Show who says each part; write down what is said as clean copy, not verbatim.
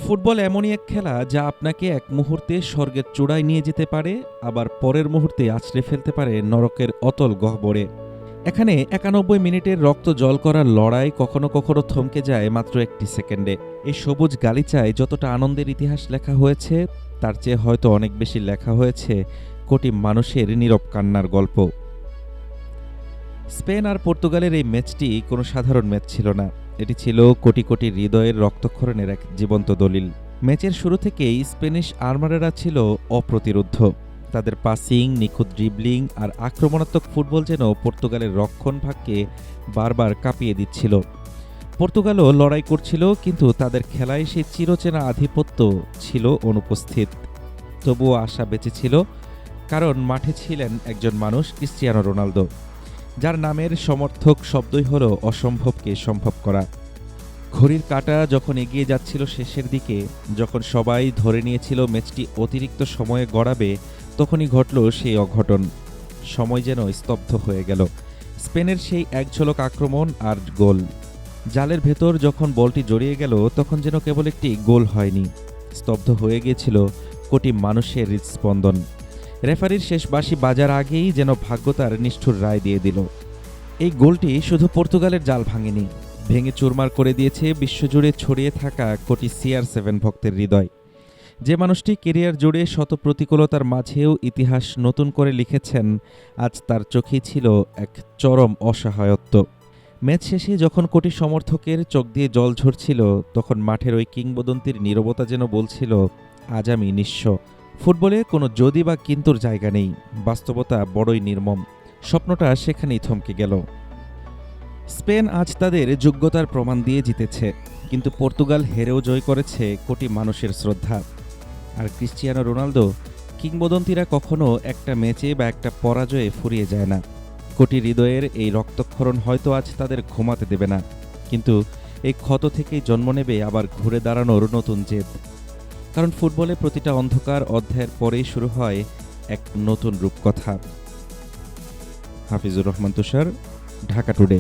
Speaker 1: Football এমনই এক খেলা যা আপনাকে এক মুহূর্তে স্বর্গের চূড়ায় নিয়ে যেতে পারে, আবার পরের মুহূর্তে আছড়ে ফেলতে পারে নরকের অতল গহ্বরে। এখানে ৯১ মিনিটের রক্ত জল করার লড়াই কখনো কখনো থমকে যায় মাত্র একটি সেকেন্ডে। এই সবুজ গালিচায় যতটা আনন্দের ইতিহাস লেখা হয়েছে, তার চেয়ে হয়তো অনেক বেশি লেখা হয়েছে কোটি মানুষের নীরব কান্নার গল্প। স্পেন আর পর্তুগালের এই ম্যাচটি কোনো সাধারণ ম্যাচ ছিল না। এটি ছিল কোটি কোটি হৃদয়ের রক্তক্ষরণের এক জীবন্ত দলিল। ম্যাচের শুরু থেকেই স্প্যানিশ আর্মারেরা ছিল অপ্রতিরোধ্য। তাদের পাসিং, নিখুঁত ড্রিবলিং আর আক্রমণাত্মক ফুটবল যেন পর্তুগালের রক্ষণ ভাগকে বারবার কাঁপিয়ে দিচ্ছিল। পর্তুগালও লড়াই করছিল, কিন্তু তাদের খেলায় সেই চিরচেনা আধিপত্য ছিল অনুপস্থিত। তবুও আশা বেঁচে ছিল, কারণ মাঠে ছিলেন একজন মানুষ, ক্রিস্টিয়ানো রোনালদো, যার নামের সমর্থক শব্দই হলো অসম্ভবকে সম্ভব করা। ঘড়ির কাঁটা যখন এগিয়ে যাচ্ছিল শেষের দিকে, যখন সবাই ধরে নিয়েছিল ম্যাচটি অতিরিক্ত সময়ে গড়াবে, তখনই ঘটল সেই অঘটন। সময় যেন স্তব্ধ হয়ে গেল। স্পেনের সেই এক ঝলক আক্রমণ আর গোল। জালের ভেতর যখন বলটি জড়িয়ে গেল, তখন যেন কেবল একটি গোল হয়নি, স্তব্ধ হয়ে গিয়েছিল কোটি মানুষের হৃদস্পন্দন। রেফারির শেষ বাঁশি বাজার আগেই যেন ভাগ্য তার নিষ্ঠুর রায় দিয়ে দিল। এই গোলটি শুধু পর্তুগালের জাল ভাঙেনি, ভেঙে চুরমার করে দিয়েছে বিশ্বজুড়ে ছড়িয়ে থাকা কোটি CR7 ভক্তের হৃদয়। যে মানুষটি কেরিয়ার জুড়ে শত প্রতিকূলতার মাঝেও ইতিহাস নতুন করে লিখেছেন, আজ তার চোখেই ছিল এক চরম অসহায়ত্ব। ম্যাচ শেষে যখন কোটি সমর্থকের চোখ দিয়ে জল ঝরছিল, তখন মাঠের ওই কিংবদন্তির নীরবতা যেন বলছিল, আজ আমি নিঃস্ব। ফুটবলে কোনো যদি বা কিন্তুর জায়গা নেই, বাস্তবতা বড়ই নির্মম। স্বপ্নটা সেখানেই থমকে গেল। স্পেন আজ তাদের যোগ্যতার প্রমাণ দিয়ে জিতেছে, কিন্তু পর্তুগাল হেরেও জয় করেছে কোটি মানুষের শ্রদ্ধা। আর ক্রিস্টিয়ানো রোনালদো, কিংবদন্তিরা কখনো একটা ম্যাচে বা একটা পরাজয়ে ফুরিয়ে যায় না। কোটি হৃদয়ের এই রক্তক্ষরণ হয়তো আজ তাদের ঘুমাতে দেবে না, কিন্তু এই ক্ষত থেকেই জন্ম নেবে আবার ঘুরে দাঁড়ানোর নতুন জেদ। কারণ ফুটবলে প্রতিটা অন্ধকার অধ্যায়ের পরেই শুরু হয় এক নতুন রূপকথা। হাফিজুর রহমান তুষার, ঢাকা টুডে।